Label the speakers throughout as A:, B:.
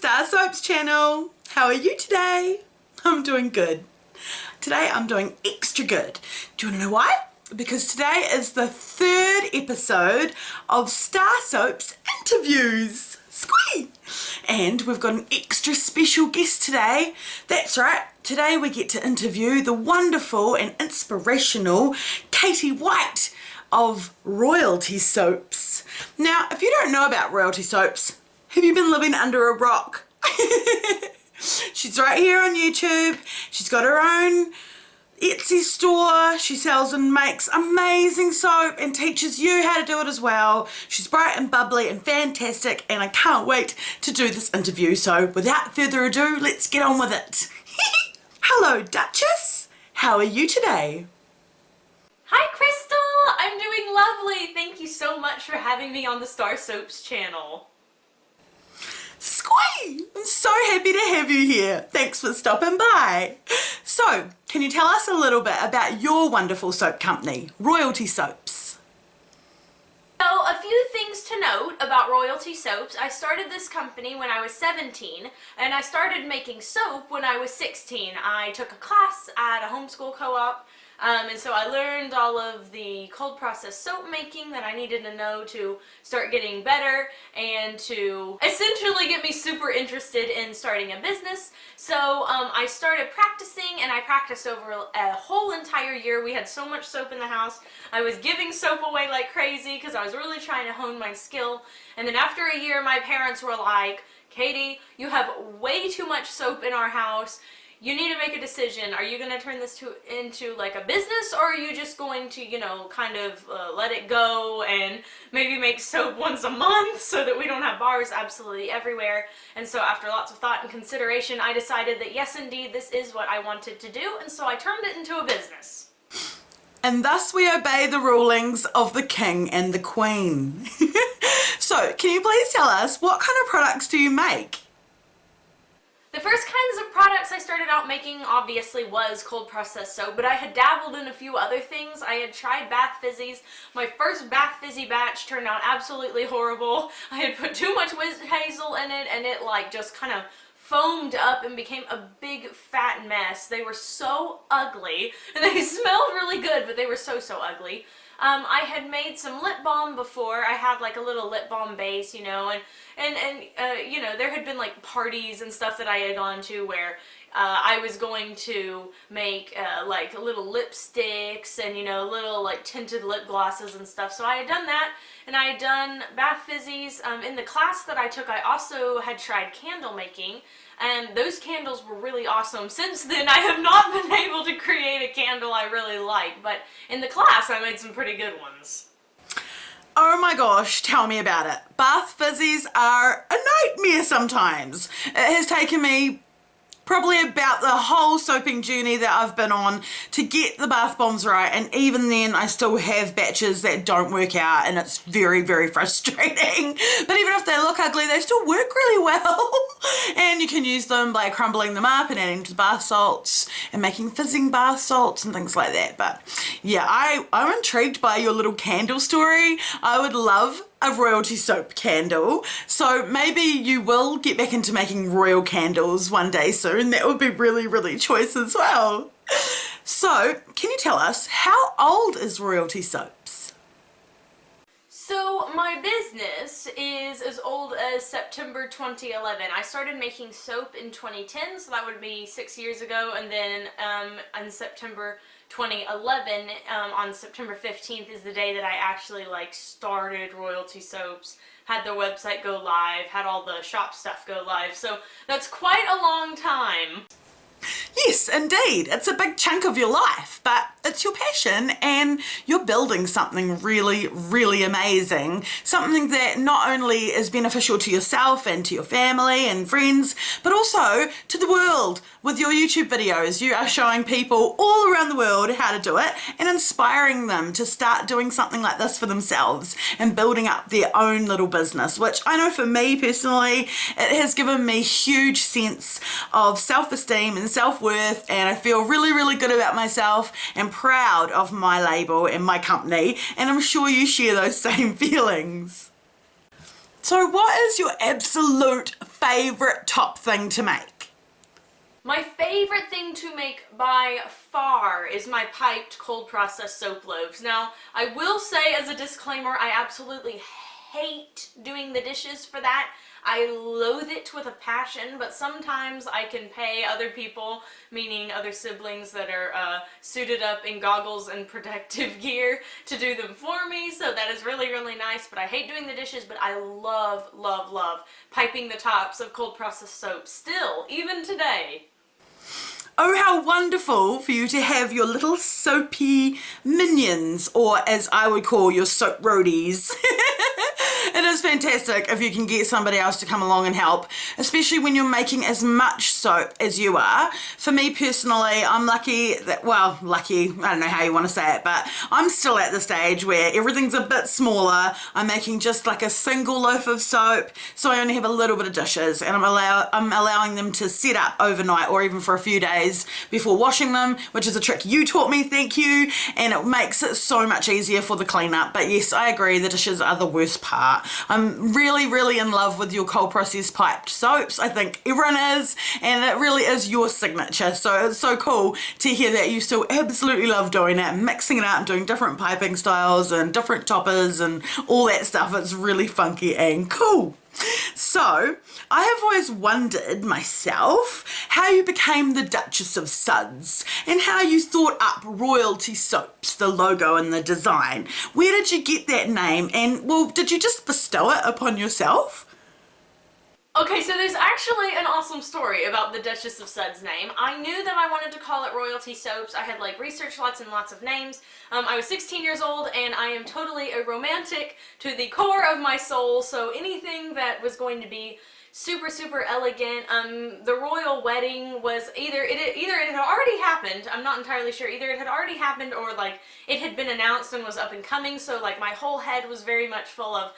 A: StarrSoaps channel. How are you today? I'm doing good. Today I'm doing extra good. Do you want to know why? Because today is the third episode of StarrSoaps interviews. Squee! And we've got an extra special guest today. That's right. Today we get to interview the wonderful and inspirational Katie White of Royalty Soaps. Now, if you don't know about Royalty Soaps, have you been living under a rock? She's right here on YouTube. She's got her own Etsy store. She sells and makes amazing soap and teaches you how to do it as well. She's bright and bubbly and fantastic, and I can't wait to do this interview. So without further ado, let's get on with it. Hello, Duchess. How are you today?
B: Hi, Crystal. I'm doing lovely. Thank you so much for having me on the StarrSoaps channel.
A: Squee! I'm so happy to have you here. Thanks for stopping by. So, can you tell us a little bit about your wonderful soap company, Royalty Soaps?
B: So, a few things to note about Royalty Soaps. I started this company when I was 17, and I started making soap when I was 16. I took a class at a homeschool co-op, and so I learned all of the cold process soap making that I needed to know to start getting better and to essentially get me super interested in starting a business. So I started practicing, and I practiced over a whole entire year. We had so much soap in the house. I was giving soap away like crazy because I was really trying to hone my skill. And then after a year, my parents were like, "Katie, you have way too much soap in our house. You need to make a decision. Are you going to turn this into like a business, or are you just going to, you know, kind of let it go and maybe make soap once a month so that we don't have bars absolutely everywhere?" And so after lots of thought and consideration, I decided that yes, indeed, this is what I wanted to do, and so I turned it into a business.
A: And thus we obey the rulings of the king and the queen. So, can you please tell us, what kind of products do you make?
B: The first kinds of products I started out making obviously was cold processed soap, but I had dabbled in a few other things. I had tried bath fizzies. My first bath fizzy batch turned out absolutely horrible. I had put too much hazel in it, and it like just kind of foamed up and became a big fat mess. They were so ugly, and they smelled really good, but they were so ugly. I had made some lip balm before. I had like a little lip balm base, you know, and you know, there had been like parties and stuff that I had gone to where I was going to make like little lipsticks and, you know, little like tinted lip glosses and stuff. So I had done that, and I had done bath fizzies. In the class that I took, I also had tried candle making, and those candles were really awesome. Since then, I have not been able to create a candle I really like, but in the class, I made some pretty good ones.
A: Oh my gosh, tell me about it. Bath fizzies are a nightmare sometimes. It has taken me probably about the whole soaping journey that I've been on to get the bath bombs right, and even then I still have batches that don't work out, and it's very frustrating. But even if they look ugly, they still work really well. And you can use them by crumbling them up and adding to bath salts and making fizzing bath salts and things like that. But yeah, I'm intrigued by your little candle story. I would love a royalty soap candle, so maybe you will get back into making royal candles one day soon. That would be really choice as well. So, can you tell us, how old is Royalty Soaps?
B: So my business is as old as September 2011. I started making soap in 2010, so that would be 6 years ago, and then in September 2011, on September 15th is the day that I actually like started Royalty Soaps, had the website go live, had all the shop stuff go live, so that's quite a long time.
A: Yes, indeed. It's a big chunk of your life, but it's your passion, and you're building something really amazing. Something that not only is beneficial to yourself and to your family and friends, but also to the world. With your YouTube videos, you are showing people all around the world how to do it and inspiring them to start doing something like this for themselves and building up their own little business, which I know for me personally, it has given me huge sense of self-esteem and self-worth, and I feel really good about myself and proud of my label and my company, and I'm sure you share those same feelings. So what is your absolute favourite top thing to make?
B: My favorite thing to make by far is my piped cold processed soap loaves. Now, I will say as a disclaimer, I absolutely hate doing the dishes for that. I loathe it with a passion, but sometimes I can pay other people, meaning other siblings that are suited up in goggles and protective gear, to do them for me, so that is really, really nice. But I hate doing the dishes, but I love, love, love piping the tops of cold processed soap still, even today.
A: Oh, how wonderful for you to have your little soapy minions, or as I would call your soap roadies. It is fantastic if you can get somebody else to come along and help, especially when you're making as much soap as you are. For me personally, I'm lucky that, well, lucky, I don't know how you want to say it, but I'm still at the stage where everything's a bit smaller. I'm making just like a single loaf of soap, so I only have a little bit of dishes, and I'm allowing them to set up overnight or even for a few days before washing them, which is a trick you taught me, thank you, and it makes it so much easier for the cleanup. But yes, I agree, the dishes are the worst part. I'm really, really in love with your cold processed piped soaps. I think everyone is, and it really is your signature. So it's so cool to hear that you still absolutely love doing it, mixing it up, doing different piping styles and different toppers and all that stuff. It's really funky and cool. So, I have always wondered myself how you became the Duchess of Suds and how you thought up Royalty Soaps, the logo and the design. Where did you get that name, and, well, did you just bestow it upon yourself?
B: Okay, so there's actually an awesome story about the Duchess of Suds name. I knew that I wanted to call it Royalty Soaps. I had like researched lots and lots of names. I was 16 years old, and I am totally a romantic to the core of my soul, so anything that was going to be super, super elegant. The royal wedding was either it had already happened, I'm not entirely sure, either it had already happened or like it had been announced and was up and coming, so like my whole head was very much full of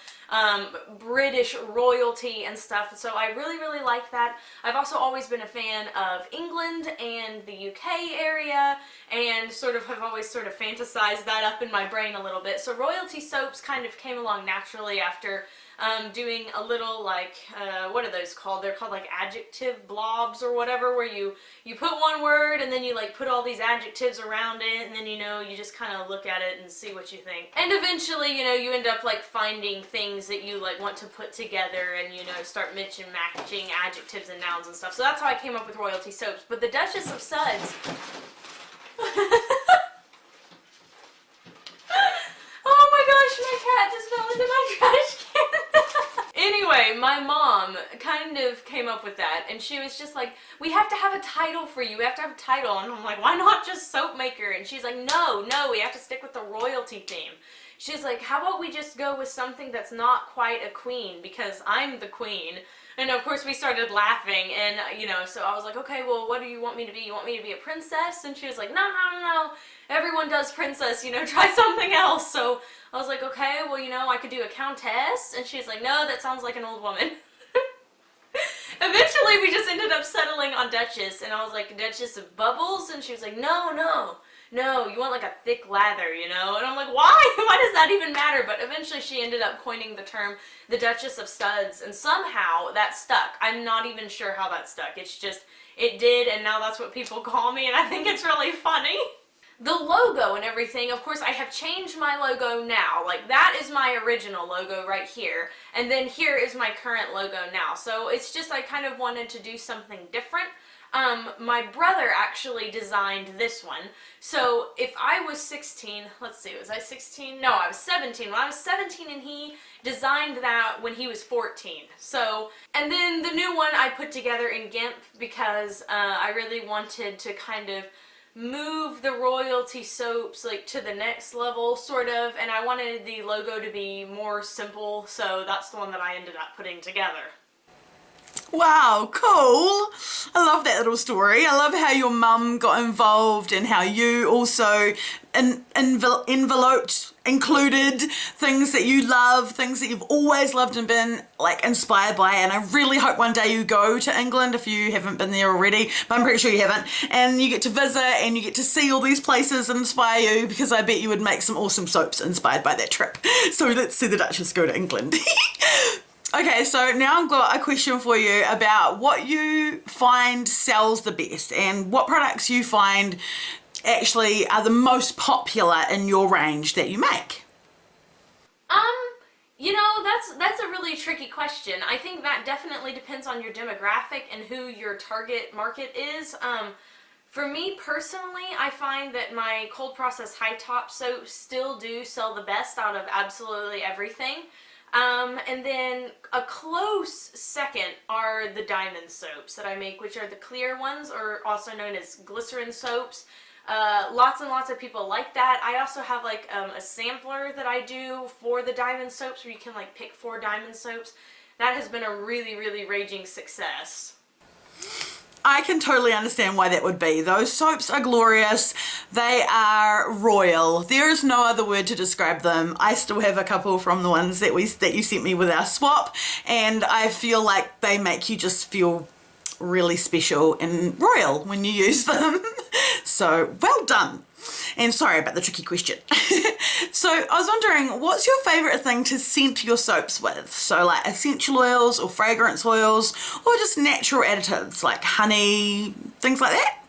B: British royalty and stuff, so I really, really like that. I've also always been a fan of England and the UK area, and have always sort of fantasized that up in my brain a little bit, so Royalty Soaps kind of came along naturally after doing a little like, what are those called? They're called like adjective blobs or whatever, where you put one word and then you like put all these adjectives around it, and then you just kind of look at it and see what you think. And eventually, you end up like finding things that you like want to put together and start matching adjectives and nouns and stuff. So that's how I came up with Royalty Soaps. But the Duchess of Suds oh my gosh, my cat just fell into my trash can. Anyway, my mom kind of came up with that, and she was just like, we have to have a title for you, we have to have a title, and I'm like, why not just soap maker? And she's like, no, we have to stick with the royalty theme. She's like, how about we just go with something that's not quite a queen, because I'm the queen. And of course we started laughing, and so I was like, okay, well, what do you want me to be? You want me to be a princess? And she was like, no, everyone does princess, try something else. So I was like, okay, well, I could do a countess. And she's like, no, that sounds like an old woman. Eventually we just ended up settling on Duchess, and I was like, Duchess of Bubbles? And she was like, no, you want like a thick lather, And I'm like, why? Why does that even matter? But eventually she ended up coining the term the Duchess of Suds, and somehow that stuck. I'm not even sure how that stuck. It's just, it did, and now that's what people call me, and I think it's really funny. The logo and everything, of course, I have changed my logo now. Like, that is my original logo right here, and then here is my current logo now. So it's just, I kind of wanted to do something different. My brother actually designed this one. So if I was 16, let's see, was I 16? No, I was 17. When I was 17, and he designed that when he was 14. So, and then the new one I put together in GIMP because I really wanted to kind of move the Royalty Soaps like to the next level, sort of, and I wanted the logo to be more simple, so that's the one that I ended up putting together.
A: Wow, cool. I love that little story. I love how your mum got involved and how you also included things that you love, things that you've always loved and been like inspired by, and I really hope one day you go to England if you haven't been there already, but I'm pretty sure you haven't, and you get to visit and you get to see all these places and inspire you, because I bet you would make some awesome soaps inspired by that trip. So let's see the Duchess go to England. Okay, so now I've got a question for you about what you find sells the best and what products you find actually are the most popular in your range that you make.
B: You know, that's a really tricky question. I think that definitely depends on your demographic and who your target market is. For me personally, I find that my cold process high top soaps still do sell the best out of absolutely everything. And then a close second are the diamond soaps that I make, which are the clear ones, or also known as glycerin soaps. Lots and lots of people like that. I also have like a sampler that I do for the diamond soaps where you can like pick 4 diamond soaps. That has been a really, really raging success.
A: I can totally understand why that would be. Those soaps are glorious. They are royal. There is no other word to describe them. I still have a couple from the ones that you sent me with our swap, and I feel like they make you just feel really special and royal when you use them. So well done. And sorry about the tricky question. So I was wondering, what's your favorite thing to scent your soaps with? So like essential oils or fragrance oils, or just natural additives like honey, things like that?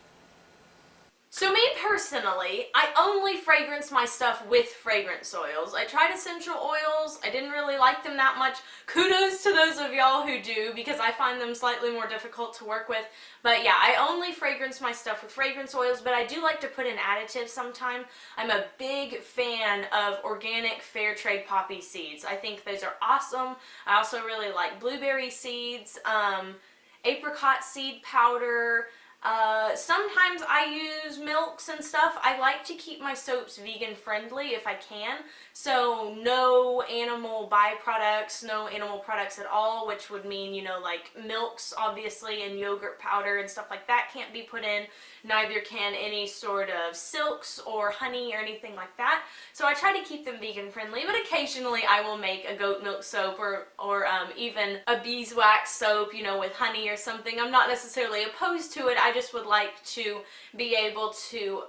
B: So me personally, I only fragrance my stuff with fragrance oils. I tried essential oils. I didn't really like them that much. Kudos to those of y'all who do, because I find them slightly more difficult to work with. But yeah, I only fragrance my stuff with fragrance oils, but I do like to put in additives sometime. I'm a big fan of organic fair trade poppy seeds. I think those are awesome. I also really like blueberry seeds, apricot seed powder. Sometimes I use milks and stuff. I like to keep my soaps vegan friendly if I can. So no animal byproducts, no animal products at all, which would mean, you know, like milks obviously and yogurt powder and stuff like that can't be put in. Neither can any sort of silks or honey or anything like that. So I try to keep them vegan friendly, but occasionally I will make a goat milk soap or even a beeswax soap, you know, with honey or something. I'm not necessarily opposed to it. I just would like to be able to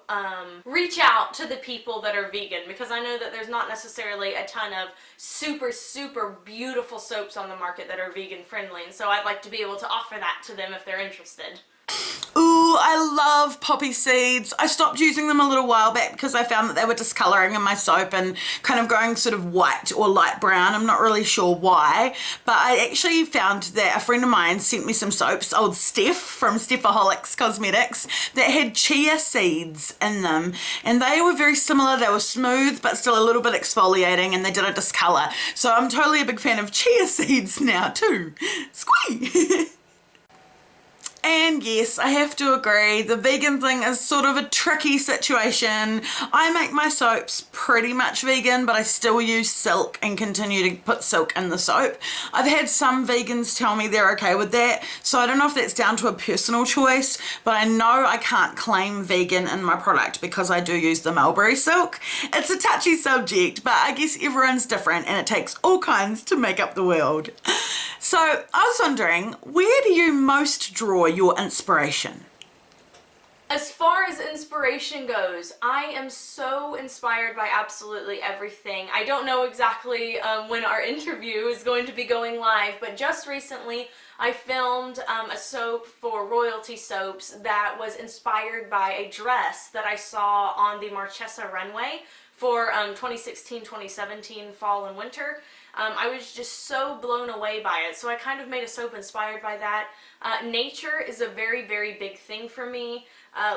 B: reach out to the people that are vegan, because I know that there's not necessarily a ton of super, super beautiful soaps on the market that are vegan friendly, and so I'd like to be able to offer that to them if they're interested.
A: Ooh, I love poppy seeds. I stopped using them a little while back because I found that they were discoloring in my soap and kind of going sort of white or light brown. I'm not really sure why, but I actually found that a friend of mine sent me some soaps, old Steph from Stephaholics Cosmetics, that had chia seeds in them, and they were very similar. They were smooth but still a little bit exfoliating, and they didn't discolor. So I'm totally a big fan of chia seeds now too. Squee! And yes, I have to agree, the vegan thing is sort of a tricky situation. I make my soaps pretty much vegan, but I still use silk and continue to put silk in the soap. I've had some vegans tell me they're okay with that, so I don't know if that's down to a personal choice, but I know I can't claim vegan in my product because I do use the mulberry silk. It's a touchy subject, but I guess everyone's different and it takes all kinds to make up the world. So I was wondering, where do you most draw your inspiration?
B: As far as inspiration goes, I am so inspired by absolutely everything. I don't know exactly when our interview is going to be going live, but just recently I filmed a soap for Royalty Soaps that was inspired by a dress that I saw on the Marchesa runway for 2016-2017 fall and winter. I was just so blown away by it, so I kind of made a soap inspired by that. Nature is a very, very big thing for me.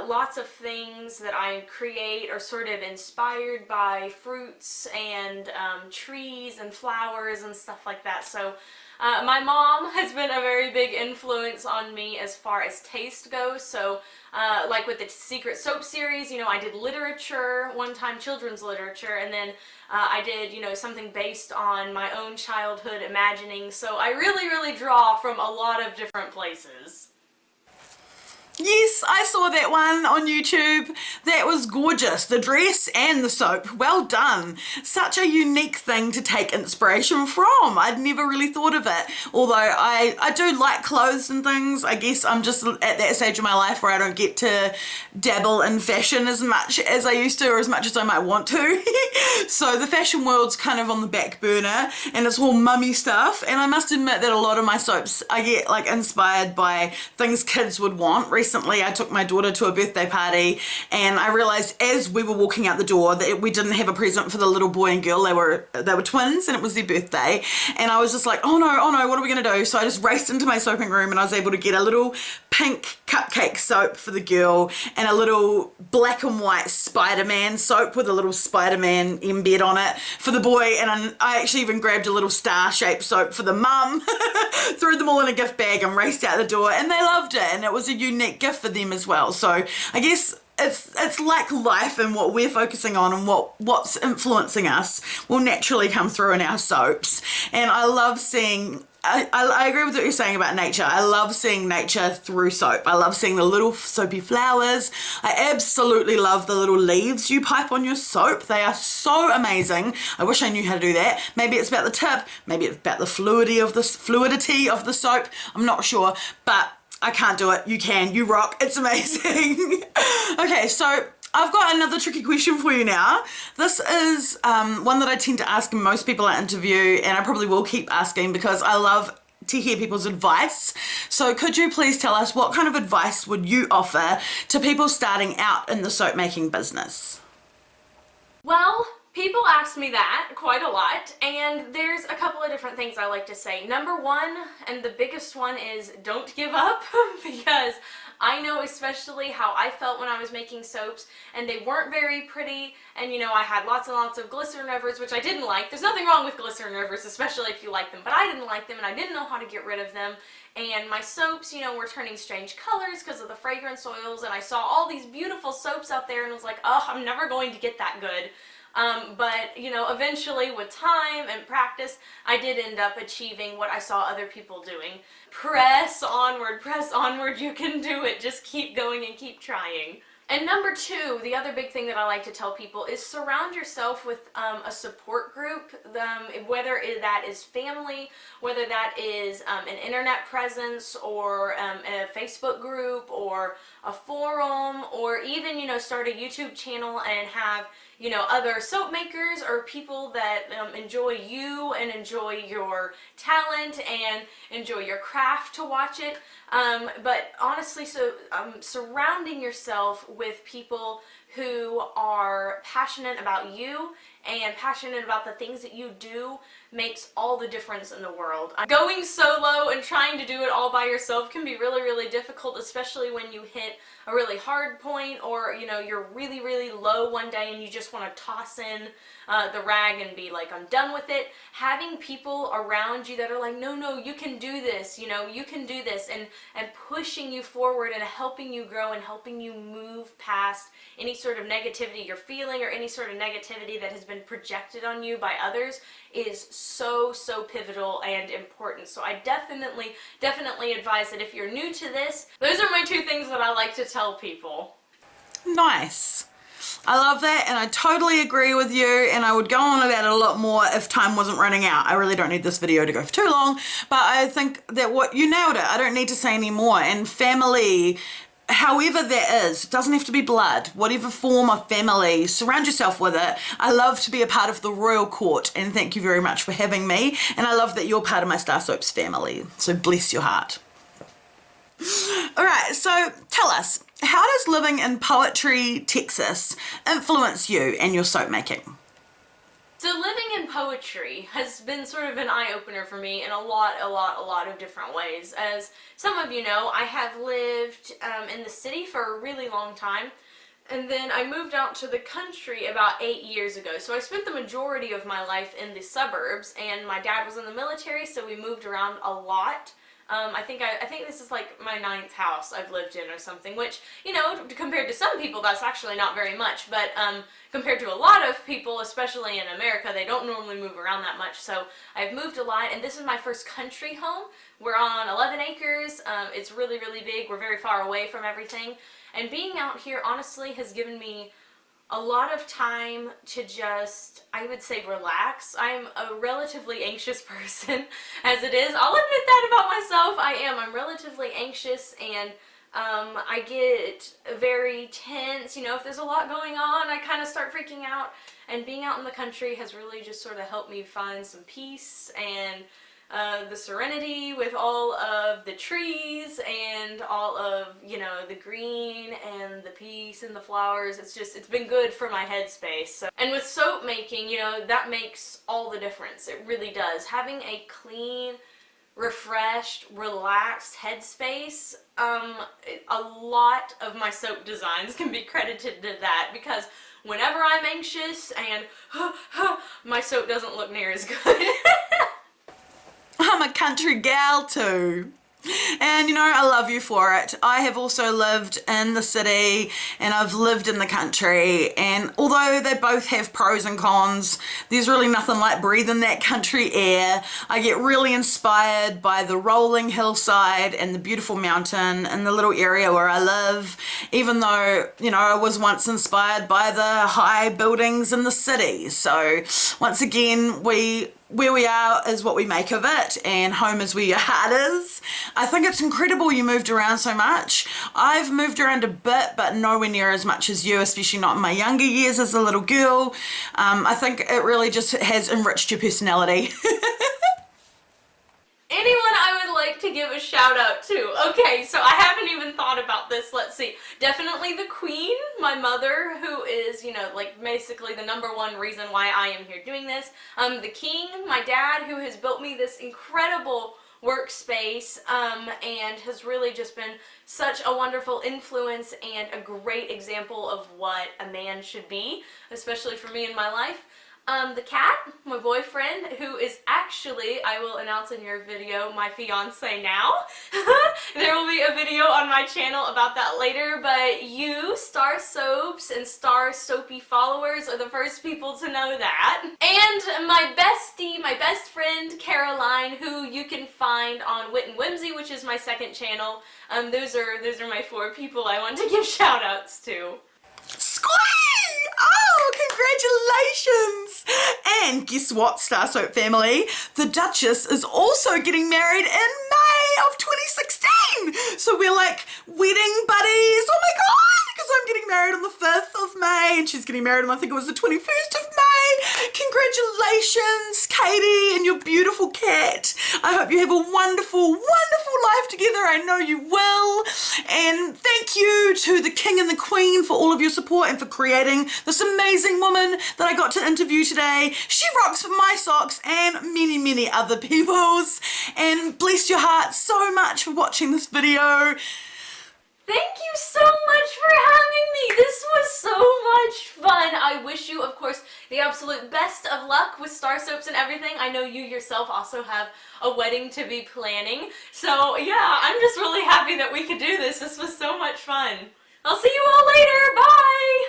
B: Lots of things that I create are sort of inspired by fruits and trees and flowers and stuff like that. So my mom has been a very big influence on me as far as taste goes. So like with the Secret Soap series, you know, I did literature one time, children's literature, and then I did, you know, something based on my own childhood imagining. So I really, really draw from a lot of different places.
A: Yes, I saw that one on YouTube. That was gorgeous. The dress and the soap. Well done. Such a unique thing to take inspiration from. I'd never really thought of it. Although I do like clothes and things. I guess I'm just at that stage of my life where I don't get to dabble in fashion as much as I used to, or as much as I might want to. So the fashion world's kind of on the back burner, and it's all mummy stuff. And I must admit that a lot of my soaps, I get like inspired by things kids would want. Recently I took my daughter to a birthday party, and I realized as we were walking out the door that we didn't have a present for the little boy and girl. They were twins, and it was their birthday, and I was just like, oh no, what are we gonna do? So I just raced into my soaping room, and I was able to get a little pink cupcake soap for the girl and a little black and white Spider-Man soap with a little Spider-Man embed on it for the boy, and I actually even grabbed a little star-shaped soap for the mum, threw them all in a gift bag and raced out the door, and they loved it, and it was a unique gift for them as well. So I guess it's like life, and what we're focusing on and what's influencing us will naturally come through in our soaps. And I love seeing, I agree with what you're saying about nature. I love seeing nature through soap. I love seeing the little soapy flowers. I absolutely love the little leaves you pipe on your soap. They are so amazing. I wish I knew how to do that. Maybe it's about the tip, maybe it's about the fluidity of the soap. I'm not sure, but I can't do it. You can. You rock. It's amazing. Okay, so I've got another tricky question for you now. This is one that I tend to ask most people I interview, and I probably will keep asking because I love to hear people's advice. So could you please tell us, what kind of advice would you offer to people starting out in the soap making business?
B: Well, people ask me that quite a lot, and there's a couple of different things I like to say. Number one, and the biggest one, is don't give up, because I know especially how I felt when I was making soaps, and they weren't very pretty, and you know, I had lots and lots of glycerin rivers, which I didn't like. There's nothing wrong with glycerin rivers, especially if you like them, but I didn't like them, and I didn't know how to get rid of them. And my soaps, you know, were turning strange colors because of the fragrance oils, and I saw all these beautiful soaps out there and was like, oh, I'm never going to get that good. But, you know, eventually with time and practice, I did end up achieving what I saw other people doing. Press onward, you can do it. Just keep going and keep trying. And number two, the other big thing that I like to tell people is surround yourself with a support group, whether that is family, whether that is an internet presence, or a Facebook group, or a forum, or even, you know, start a YouTube channel and have, you know, other soap makers or people that enjoy you and enjoy your talent and enjoy your craft to watch it. But honestly, surrounding yourself with people who are passionate about you and passionate about the things that you do makes all the difference in the world. Going solo and trying to do it all by yourself can be really, really difficult, especially when you hit a really hard point, or you know, you're really, really low one day and you just want to toss in the rag and be like, I'm done with it. Having people around you that are like, no, you can do this, you know, you can do this, and pushing you forward and helping you grow and helping you move past any sort of negativity you're feeling or any sort of negativity that has been projected on you by others is so pivotal and important. So I definitely advise that if you're new to this, those are my two things that I like to tell people.
A: Nice. I love that, and I totally agree with you, and I would go on about it a lot more if time wasn't running out. I really don't need this video to go for too long, but I think that you nailed it. I don't need to say any more. And family, however that is, it doesn't have to be blood, whatever form of family, surround yourself with it. I love to be a part of the royal court, and thank you very much for having me, and I love that you're part of my StarrSoaps family, so bless your heart. Alright, so tell us, how does living in Poetry, Texas influence you and your soap making?
B: So living in poetry has been sort of an eye-opener for me in a lot of different ways. As some of you know, I have lived in the city for a really long time, and then I moved out to the country about 8 years ago. So I spent the majority of my life in the suburbs, and my dad was in the military, so we moved around a lot. I think this is like my 9th house I've lived in or something, which, you know, compared to some people, that's actually not very much, but compared to a lot of people, especially in America, they don't normally move around that much, so I've moved a lot, and this is my first country home. We're on 11 acres, it's really, really big, we're very far away from everything, and being out here, honestly, has given me a lot of time to just, I would say, relax. I'm a relatively anxious person as it is. I'll admit that about myself. I'm relatively anxious, and I get very tense. You know, if there's a lot going on, I kind of start freaking out, and being out in the country has really just sort of helped me find some peace and the serenity with all of the trees and all of, you know, the green and the peace and the flowers. It's been good for my headspace. So, and with soap making, you know, that makes all the difference. It really does. Having a clean, refreshed, relaxed headspace, a lot of my soap designs can be credited to that, because whenever I'm anxious and my soap doesn't look near as good.
A: I'm a country gal too. And you know, I love you for it. I have also lived in the city and I've lived in the country, and although they both have pros and cons, there's really nothing like breathing that country air. I get really inspired by the rolling hillside and the beautiful mountain and the little area where I live, even though, you know, I was once inspired by the high buildings in the city. So once again, where we are is what we make of it, and home is where your heart is. I think it's incredible you moved around so much. I've moved around a bit, but nowhere near as much as you, especially not in my younger years as a little girl. I think it really just has enriched your personality.
B: Anyone I would like to give a shout out to? Okay, so I haven't even thought about this. Let's see. Definitely the queen, my mother, who is, you know, like basically the #1 reason why I am here doing this. The king, my dad, who has built me this incredible workspace and has really just been such a wonderful influence and a great example of what a man should be, especially for me in my life. The cat, my boyfriend, who is actually, I will announce in your video, my fiance now. There will be a video on my channel about that later, but you, StarrSoaps and StarrSoapy followers, are the first people to know that. And my bestie, my best friend, Caroline, who you can find on Wit and Whimsy, which is my second channel. Those are my 4 people I want to give shout outs to.
A: Squee! Oh, congratulations! And guess what, StarrSoap family? The Duchess is also getting married in May of 2016! So we're like wedding buddies. Oh my god! Because I'm getting married on the 5th of May and she's getting married on, I think it was the 21st of May. Congratulations, Katie, and your beautiful cat. I hope you have a wonderful, wonderful life together. I know you will. And thank you to the king and the queen for all of your support and for creating this amazing woman that I got to interview today. She rocks for my socks and many, many other people's. And bless your heart so much for watching this video.
B: Thank you so much for having me. This was so much fun. I wish you, of course, the absolute best of luck with StarrSoaps and everything. I know you yourself also have a wedding to be planning. So yeah, I'm just really happy that we could do this. This was so much fun. I'll see you all later. Bye.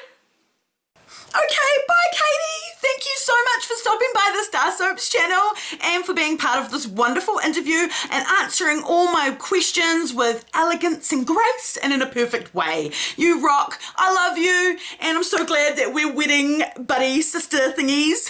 A: Okay, bye Katie. Thank you so much for stopping by the StarrSoaps channel and for being part of this wonderful interview and answering all my questions with elegance and grace and in a perfect way. You rock. I love you, and I'm so glad that we're wedding buddy sister thingies.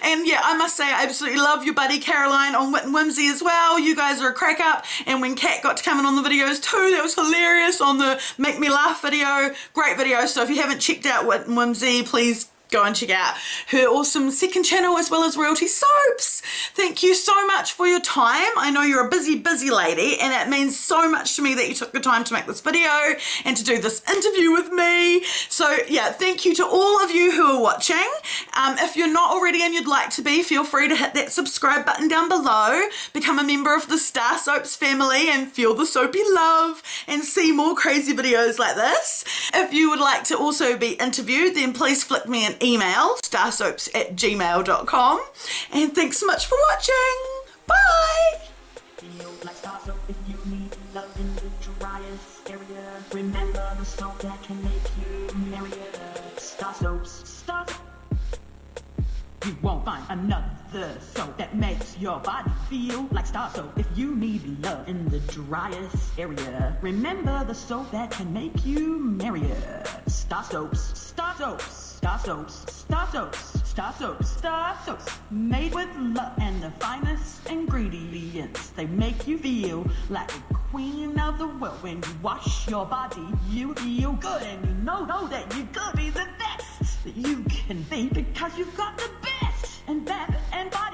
A: And yeah, I must say I absolutely love your buddy Caroline on Wit and Whimsy as well. You guys are a crack up, and when Kat got to come in on the videos too, that was hilarious on the Make Me Laugh video. Great video. So if you haven't checked out Wit and Whimsy, please go and check out her awesome second channel as well as Royalty Soaps. Thank you so much for your time. I know you're a busy, busy lady, and it means so much to me that you took the time to make this video and to do this interview with me. So yeah, thank you to all of you who are watching. If you're not already and you'd like to be, feel free to hit that subscribe button down below, become a member of the StarrSoaps family and feel the soapy love and see more crazy videos like this. If you would like to also be interviewed, then please flick me an email, starrsoaps@gmail.com. And thanks so much for watching. Bye!
C: Remember the soap that can make you merrier. StarrSoaps. Star. You won't find another soap that makes your body feel like Starr soap. If you need love in the driest area, remember the soap that can make you merrier. StarrSoaps. StarrSoaps. StarrSoaps. StarrSoaps. StarrSoaps. StarrSoaps. Made with love and the finest ingredients. They make you feel like a queen of the world. When you wash your body, you feel good, and you know that you're gonna be the best that you can be, because you've got the best and bath and body